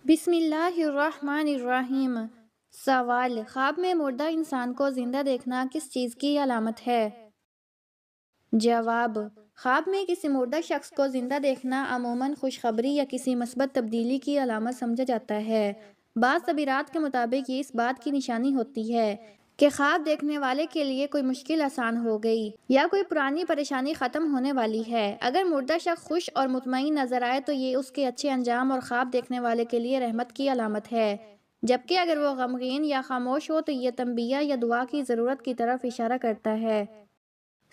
بسم اللہ الرحمن الرحیم۔ سوال: خواب میں مردہ انسان کو زندہ دیکھنا کس چیز کی علامت ہے؟ جواب: خواب میں کسی مردہ شخص کو زندہ دیکھنا عموماً خوشخبری یا کسی مثبت تبدیلی کی علامت سمجھا جاتا ہے۔ بعض تعبیرات کے مطابق یہ اس بات کی نشانی ہوتی ہے کہ خواب دیکھنے والے کے لیے کوئی مشکل آسان ہو گئی یا کوئی پرانی پریشانی ختم ہونے والی ہے۔ اگر مردہ شخص خوش اور مطمئن نظر آئے تو یہ اس کے اچھے انجام اور خواب دیکھنے والے کے لیے رحمت کی علامت ہے، جبکہ اگر وہ غمگین یا خاموش ہو تو یہ تنبیہ یا دعا کی ضرورت کی طرف اشارہ کرتا ہے۔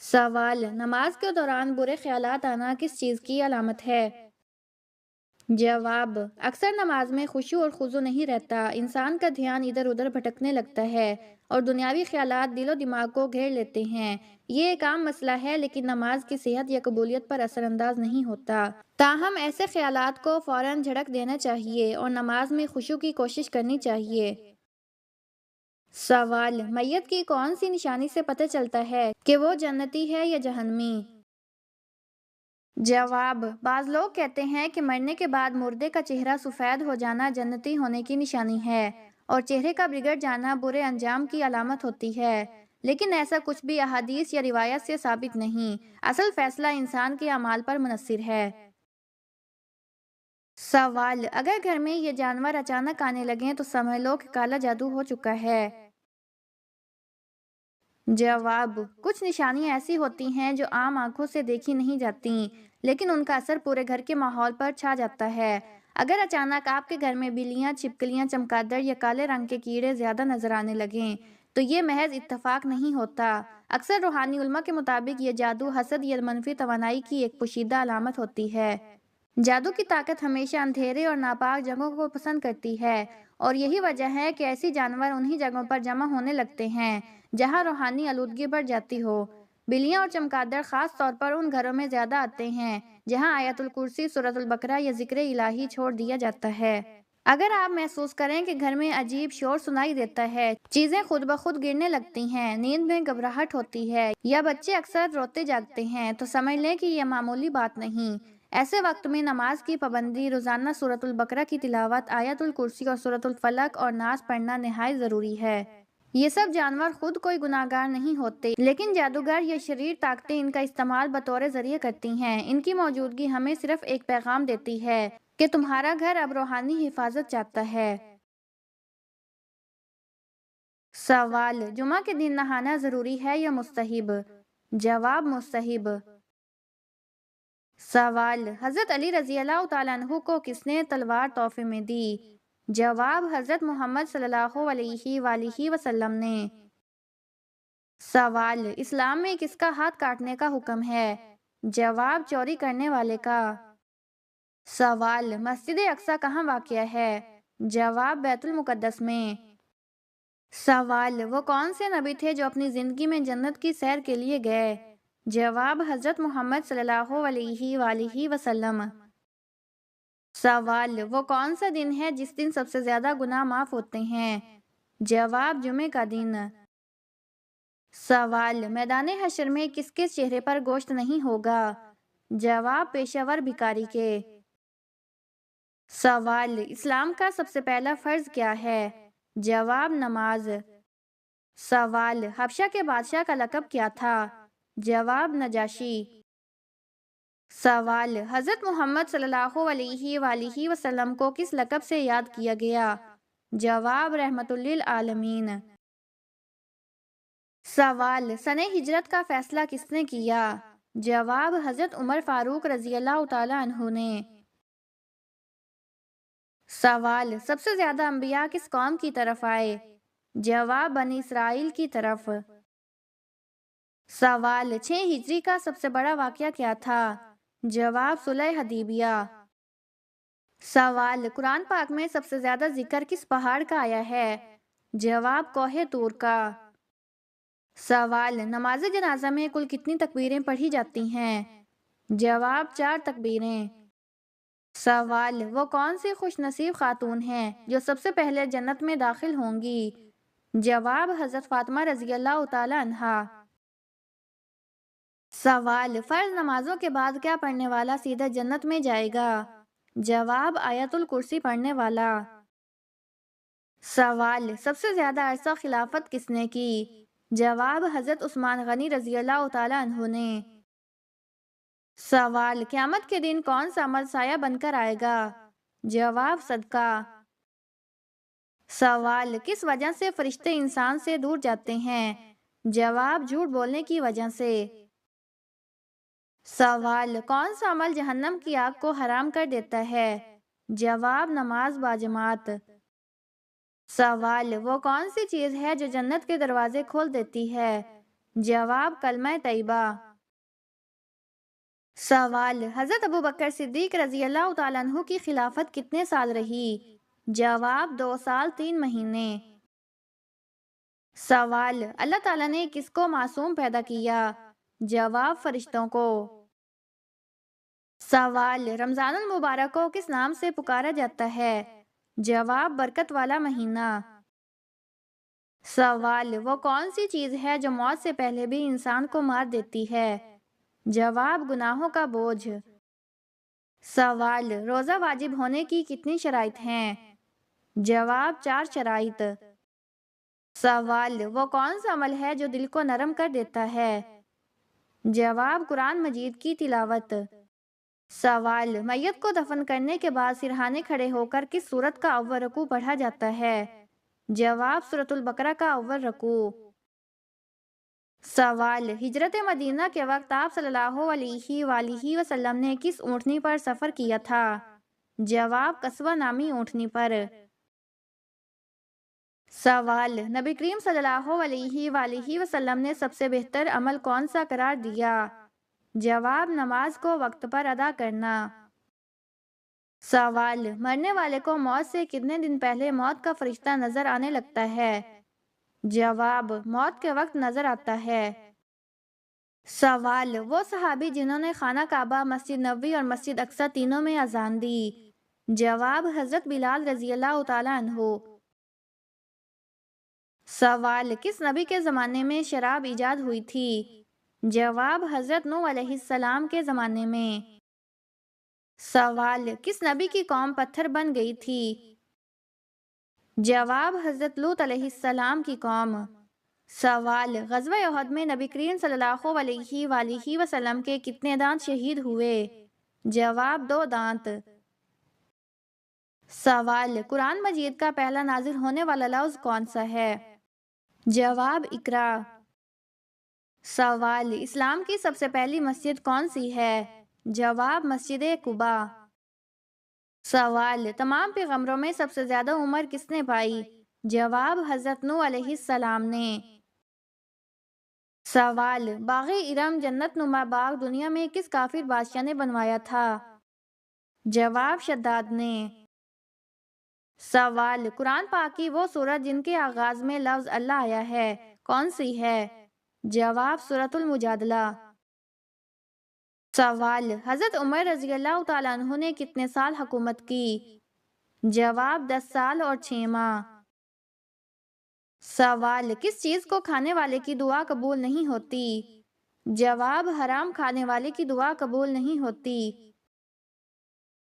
سوال: نماز کے دوران برے خیالات آنا کس چیز کی علامت ہے؟ جواب: اکثر نماز میں خشوع اور خضوع نہیں رہتا، انسان کا دھیان ادھر ادھر بھٹکنے لگتا ہے اور دنیاوی خیالات دل و دماغ کو گھیر لیتے ہیں۔ یہ ایک عام مسئلہ ہے لیکن نماز کی صحت یا قبولیت پر اثر انداز نہیں ہوتا۔ تاہم ایسے خیالات کو فوراً جھڑک دینا چاہیے اور نماز میں خشوع کی کوشش کرنی چاہیے۔ سوال: میت کی کون سی نشانی سے پتہ چلتا ہے کہ وہ جنتی ہے یا جہنمی؟ جواب: بعض لوگ کہتے ہیں کہ مرنے کے بعد مردے کا چہرہ سفید ہو جانا جنتی ہونے کی نشانی ہے اور چہرے کا بگڑ جانا برے انجام کی علامت ہوتی ہے، لیکن ایسا کچھ بھی احادیث یا روایت سے ثابت نہیں۔ اصل فیصلہ انسان کے اعمال پر منحصر ہے۔ سوال: اگر گھر میں یہ جانور اچانک آنے لگیں تو سمجھ لو کہ کالا جادو ہو چکا ہے۔ جواب: کچھ نشانیاں ایسی ہوتی ہیں جو عام آنکھوں سے دیکھی نہیں جاتی، لیکن ان کا اثر پورے گھر کے ماحول پر چھا جاتا ہے۔ اگر اچانک آپ کے گھر میں بلیاں، چھپکلیاں، چمگادڑ یا کالے رنگ کے کیڑے زیادہ نظر آنے لگیں تو یہ محض اتفاق نہیں ہوتا۔ اکثر روحانی علماء کے مطابق یہ جادو، حسد یا منفی توانائی کی ایک پوشیدہ علامت ہوتی ہے۔ جادو کی طاقت ہمیشہ اندھیرے اور ناپاک جگہوں کو پسند کرتی ہے اور یہی وجہ ہے کہ ایسی جانور انہی جگہوں پر جمع ہونے لگتے ہیں جہاں روحانی آلودگی بڑھ جاتی ہو۔ بلیاں اور چمگادڑ خاص طور پر ان گھروں میں زیادہ آتے ہیں جہاں آیت الکرسی، سورۃ البقرہ یا ذکر الہی چھوڑ دیا جاتا ہے۔ اگر آپ محسوس کریں کہ گھر میں عجیب شور سنائی دیتا ہے، چیزیں خود بخود گرنے لگتی ہیں، نیند میں گھبراہٹ ہوتی ہے یا بچے اکثر روتے جاگتے ہیں تو سمجھ لیں کہ یہ معمولی بات نہیں۔ ایسے وقت میں نماز کی پابندی، روزانہ سورۃ البقرہ کی تلاوت، آیت الکرسی اور سورۃ الفلق اور ناس پڑھنا نہایت ضروری ہے۔ یہ سب جانور خود کوئی گناہ گار نہیں ہوتے، لیکن جادوگر یا شریر طاقتیں ان کا استعمال بطور ذریعہ کرتی ہیں۔ ان کی موجودگی ہمیں صرف ایک پیغام دیتی ہے کہ تمہارا گھر اب روحانی حفاظت چاہتا ہے۔ سوال: جمعہ کے دن نہانا ضروری ہے یا مستحب؟ جواب: مستحب۔ سوال: حضرت علی رضی اللہ تعالیٰ عنہ کو کس نے تلوار تحفے میں دی؟ جواب: حضرت محمد صلی اللہ علیہ وآلہ وسلم نے۔ سوال: اسلام میں کس کا ہاتھ کاٹنے کا حکم ہے؟ جواب: چوری کرنے والے کا۔ سوال: مسجد اقصی کہاں واقع ہے؟ جواب: بیت المقدس میں۔ سوال: وہ کون سے نبی تھے جو اپنی زندگی میں جنت کی سیر کے لیے گئے؟ جواب: حضرت محمد صلی اللہ علیہ وآلہ وسلم۔ سوال: وہ کون سا دن ہے جس دن سب سے زیادہ گناہ معاف ہوتے ہیں؟ جواب: جمعے کا دن۔ سوال: میدان حشر میں کس کے چہرے پر گوشت نہیں ہوگا؟ جواب: پیشہ ور بھکاری کے۔ سوال: اسلام کا سب سے پہلا فرض کیا ہے؟ جواب: نماز۔ سوال: حبشہ کے بادشاہ کا لقب کیا تھا؟ جواب: نجاشی۔ سوال: حضرت محمد صلی اللہ علیہ وآلہ وسلم کو کس لقب سے یاد کیا گیا؟ جواب: رحمت للعالمین۔ سوال: سنِ ہجرت کا فیصلہ کس نے کیا؟ جواب: حضرت عمر فاروق رضی اللہ تعالیٰ عنہ نے۔ سوال: سب سے زیادہ انبیاء کس قوم کی طرف آئے؟ جواب: بنی اسرائیل کی طرف۔ سوال: 6 ہجری کا سب سے بڑا واقعہ کیا تھا؟ جواب: صلح حدیبیہ۔ سوال: قرآن پاک میں سب سے زیادہ ذکر کس پہاڑ کا آیا ہے؟ جواب: کوہ طور کا۔ سوال: نماز جنازہ میں کل کتنی تکبیریں پڑھی جاتی ہیں؟ جواب: 4 تکبیریں۔ سوال: وہ کون سی خوش نصیب خاتون ہیں جو سب سے پہلے جنت میں داخل ہوں گی؟ جواب: حضرت فاطمہ رضی اللہ تعالی عنہا۔ سوال: فرض نمازوں کے بعد کیا پڑھنے والا سیدھا جنت میں جائے گا؟ جواب آیت الکرسی پڑھنے والا۔ سوال، سب سے زیادہ عرصہ خلافت کس نے کی؟ جواب حضرت عثمان غنی رضی اللہ تعالیٰ عنہ نے۔ سوال، قیامت کے دن کون سا عمل سایہ بن کر آئے گا؟ جواب صدقہ۔ سوال، کس وجہ سے فرشتے انسان سے دور جاتے ہیں؟ جواب جھوٹ بولنے کی وجہ سے۔ سوال، کون سا عمل جہنم کی آگ کو حرام کر دیتا ہے؟ جواب نماز باجماعت۔ سوال، وہ کون سی چیز ہے جو جنت کے دروازے کھول دیتی ہے؟ جواب کلمہ طیبہ۔ سوال، حضرت ابوبکر صدیق رضی اللہ تعالیٰ عنہ کی خلافت کتنے سال رہی؟ جواب 2 سال 3 مہینے۔ سوال، اللہ تعالیٰ نے کس کو معصوم پیدا کیا؟ جواب فرشتوں کو۔ سوال، رمضان المبارک کو کس نام سے پکارا جاتا ہے؟ جواب برکت والا مہینہ۔ سوال، وہ کون سی چیز ہے جو موت سے پہلے بھی انسان کو مار دیتی ہے؟ جواب گناہوں کا بوجھ۔ سوال، روزہ واجب ہونے کی کتنی شرائط ہیں؟ جواب 4 شرائط۔ سوال، وہ کون سا عمل ہے جو دل کو نرم کر دیتا ہے؟ جواب قرآن مجید کی تلاوت۔ سوال، میت کو دفن کرنے کے بعد سرہانے کھڑے ہو کر کس سورت کا اول رکوع پڑھا جاتا ہے؟ جواب سورۃ البقرہ کا اول رکوع۔ سوال، ہجرت مدینہ کے وقت آپ صلی اللہ علیہ وآلہ وسلم نے کس اونٹنی پر سفر کیا تھا؟ جواب قصوہ نامی اونٹنی پر۔ سوال، نبی کریم صلی اللہ علیہ وآلہ وسلم نے سب سے بہتر عمل کون سا قرار دیا؟ جواب نماز کو وقت پر ادا کرنا۔ سوال، مرنے والے کو موت سے کتنے دن پہلے موت کا فرشتہ نظر آنے لگتا ہے؟ جواب موت کے وقت نظر آتا ہے۔ سوال، وہ صحابی جنہوں نے خانہ کعبہ، مسجد نبوی اور مسجد اقصی تینوں میں اذان دی؟ جواب حضرت بلال رضی اللہ تعالیٰ عنہ۔ سوال، کس نبی کے زمانے میں شراب ایجاد ہوئی تھی؟ جواب حضرت نوح علیہ السلام کے زمانے میں۔ سوال، کس نبی کی قوم پتھر بن گئی تھی؟ جواب حضرت لوط علیہ السلام کی قوم۔ سوال، غزوہ احد میں نبی کریم صلی اللہ علیہ وآلہ وسلم کے کتنے دانت شہید ہوئے؟ جواب 2 دانت۔ سوال، قرآن مجید کا پہلا نازل ہونے والا لفظ کون سا ہے؟ جواب اقرا۔ سوال، اسلام کی سب سے پہلی مسجد کون سی ہے؟ جواب مسجد قباء۔ سوال، تمام پیغمبروں میں سب سے زیادہ عمر کس نے پائی؟ جواب حضرت نوح علیہ السلام نے۔ سوال، باغ ارم جنت نما باغ دنیا میں کس کافر بادشاہ نے بنوایا تھا؟ جواب شداد نے۔ سوال، قرآن پاک کی وہ سورت جن کے آغاز میں لفظ اللہ آیا ہے کون سی ہے؟ جواب سورۃ المجادلہ۔ سوال، حضرت عمر رضی اللہ تعالیٰ عنہ نے کتنے سال حکومت کی؟ جواب 10 سال اور 6 ماہ۔ سوال، کس چیز کو کھانے والے کی دعا قبول نہیں ہوتی؟ جواب حرام کھانے والے کی دعا قبول نہیں ہوتی۔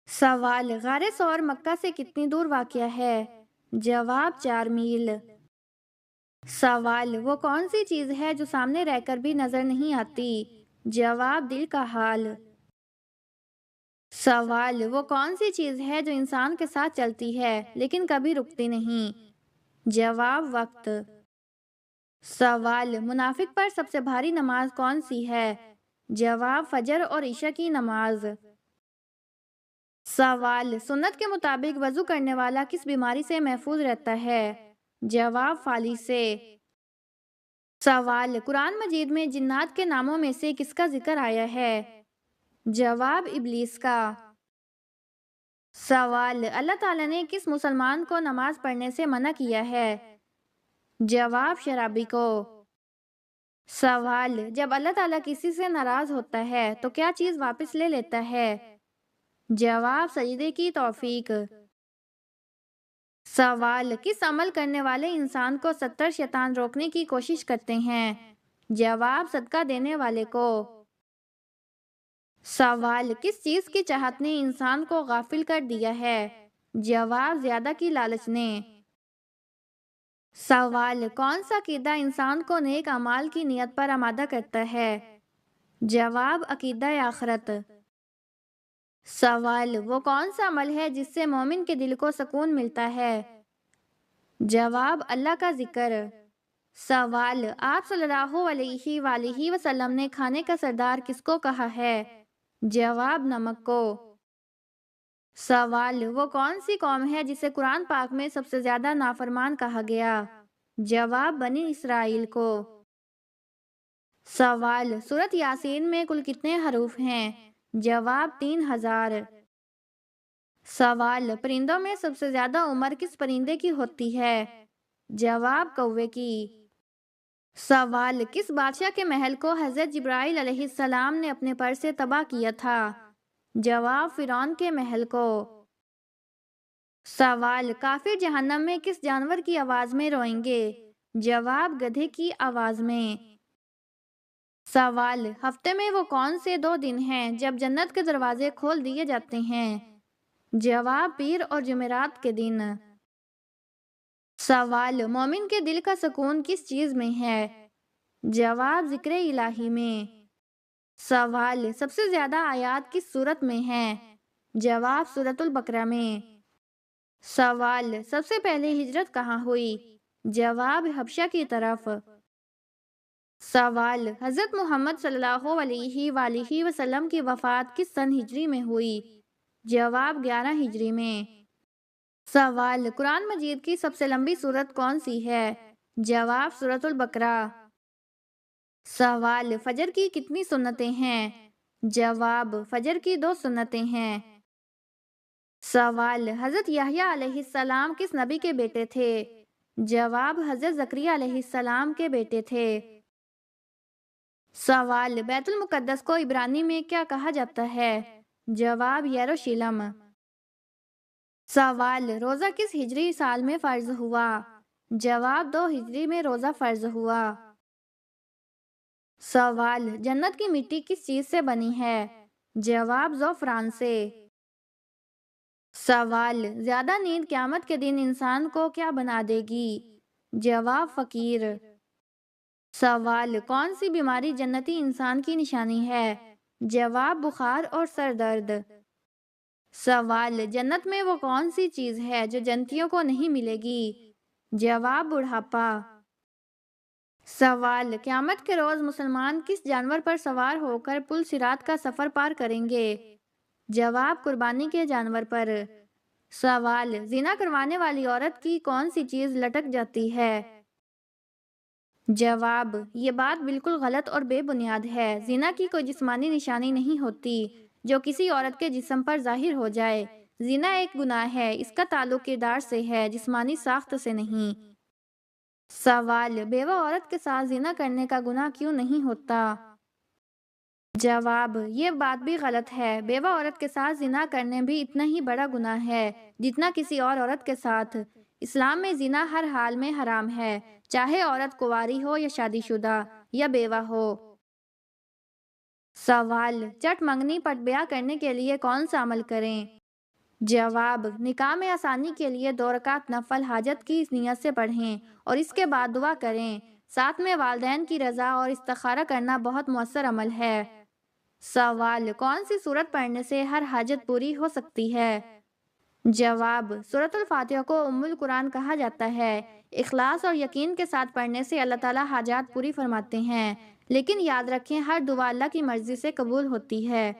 سوال، غار ثور مکہ سے کتنی دور واقع ہے؟ جواب 4 میل۔ سوال، وہ کون سی چیز ہے جو سامنے رہ کر بھی نظر نہیں آتی؟ جواب دل کا حال۔ سوال، وہ کون سی چیز ہے جو انسان کے ساتھ چلتی ہے لیکن کبھی رکتی نہیں؟ جواب وقت۔ سوال، منافق پر سب سے بھاری نماز کون سی ہے؟ جواب فجر اور عشاء کی نماز۔ سوال، سنت کے مطابق وضو کرنے والا کس بیماری سے محفوظ رہتا ہے؟ جواب فالج سے۔ سوال، قرآن مجید میں جنات کے ناموں میں سے کس کا ذکر آیا ہے؟ جواب ابلیس کا۔ سوال، اللہ تعالیٰ نے کس مسلمان کو نماز پڑھنے سے منع کیا ہے؟ جواب شرابی کو۔ سوال، جب اللہ تعالیٰ کسی سے ناراض ہوتا ہے تو کیا چیز واپس لے لیتا ہے؟ جواب سجدے کی توفیق۔ سوال، کس عمل کرنے والے انسان کو 70 شیطان روکنے کی کوشش کرتے ہیں؟ جواب صدقہ دینے والے کو۔ سوال: کس چیز کی چاہت نے انسان کو غافل کر دیا ہے؟ جواب: زیادہ کی لالچ نے۔ سوال: کون سا عقیدہ انسان کو نیک اعمال کی نیت پر آمادہ کرتا ہے؟ جواب: عقیدہ آخرت۔ سوال: وہ کون سا عمل ہے جس سے مومن کے دل کو سکون ملتا ہے؟ جواب: اللہ کا ذکر۔ سوال: آپ صلی اللہ علیہ وآلہ وسلم نے کھانے کا سردار کس کو کہا ہے؟ جواب: نمک کو۔ سوال: وہ کون سی قوم ہے جسے قرآن پاک میں سب سے زیادہ نافرمان کہا گیا؟ جواب: بنی اسرائیل کو۔ سوال: سورۃ یاسین میں کل کتنے حروف ہیں؟ جواب: 3000۔ سوال: پرندوں میں سب سے زیادہ عمر کس پرندے کی ہوتی ہے؟ جواب: کوے کی۔ سوال: کس بادشاہ کے محل کو حضرت جبرائیل علیہ السلام نے اپنے پر سے تباہ کیا تھا؟ جواب: فرعون کے محل کو۔ سوال: کافر جہنم میں کس جانور کی آواز میں روئیں گے؟ جواب: گدھے کی آواز میں۔ سوال: ہفتے میں وہ کون سے 2 دن ہیں جب جنت کے دروازے کھول دیے جاتے ہیں؟ جواب: پیر اور جمعرات کے دن۔ سوال: مومن کے دل کا سکون کس چیز میں ہے؟ جواب: ذکر الہی میں۔ سوال: سب سے زیادہ آیات کس سورت میں ہیں؟ جواب: سورۃ البقرہ میں۔ سوال: سب سے پہلے ہجرت کہاں ہوئی؟ جواب: حبشہ کی طرف۔ سوال: حضرت محمد صلی اللہ علیہ وآلہ وسلم کی وفات کس سن ہجری میں ہوئی؟ جواب: 11 ہجری میں۔ سوال: قرآن مجید کی سب سے لمبی سورت کون سی ہے؟ جواب: سورۃ البقرہ۔ سوال: فجر کی کتنی سنتیں ہیں؟ جواب: فجر کی 2 سنتیں ہیں۔ سوال: حضرت یحییٰ علیہ السلام کس نبی کے بیٹے تھے؟ جواب: حضرت زکریا علیہ السلام کے بیٹے تھے۔ سوال: بیت المقدس کو عبرانی میں کیا کہا جاتا ہے؟ جواب: یروشلم۔ سوال: روزہ کس ہجری سال میں فرض ہوا؟ جواب: 2 ہجری میں روزہ فرض ہوا۔ سوال: جنت کی مٹی کس چیز سے بنی ہے؟ جواب: زعفران سے۔ سوال: زیادہ نیند قیامت کے دن انسان کو کیا بنا دے گی؟ جواب: فقیر۔ سوال: کون سی بیماری جنتی انسان کی نشانی ہے؟ جواب: بخار اور سر درد۔ سوال: جنت میں وہ کون سی چیز ہے جو جنتیوں کو نہیں ملے گی؟ جواب: بڑھاپا۔ سوال: قیامت کے روز مسلمان کس جانور پر سوار ہو کر پل صراط کا سفر پار کریں گے؟ جواب: قربانی کے جانور پر۔ سوال: زنا کروانے والی عورت کی کون سی چیز لٹک جاتی ہے؟ جواب: یہ بات بالکل غلط اور بے بنیاد ہے۔ زنا کی کوئی جسمانی نشانی نہیں ہوتی جو کسی عورت کے جسم پر ظاہر ہو جائے۔ زنا ایک گناہ ہے، اس کا تعلق کردار سے ہے، جسمانی ساخت سے نہیں۔ سوال: بیوہ عورت کے ساتھ زنا کرنے کا گناہ کیوں نہیں ہوتا؟ جواب: یہ بات بھی غلط ہے، بیوہ عورت کے ساتھ زنا کرنے بھی اتنا ہی بڑا گناہ ہے جتنا کسی اور عورت کے ساتھ۔ اسلام میں زنا ہر حال میں حرام ہے، چاہے عورت کنواری ہو یا شادی شدہ یا بیوہ ہو۔ سوال: چٹ منگنی پٹ بیاہ کرنے کے لیے کون سا عمل کریں؟ جواب: نکاح میں آسانی کے لیے 2 رکعت نفل حاجت کی نیت سے پڑھیں اور اس کے بعد دعا کریں، ساتھ میں والدین کی رضا اور استخارہ کرنا بہت مؤثر عمل ہے۔ سوال: کون سی سورت پڑھنے سے ہر حاجت پوری ہو سکتی ہے؟ جواب: سورۃ الفاتحہ کو ام القرآن کہا جاتا ہے۔ اخلاص اور یقین کے ساتھ پڑھنے سے اللہ تعالیٰ حاجات پوری فرماتے ہیں، لیکن یاد رکھیں ہر دعا اللہ کی مرضی سے قبول ہوتی ہے۔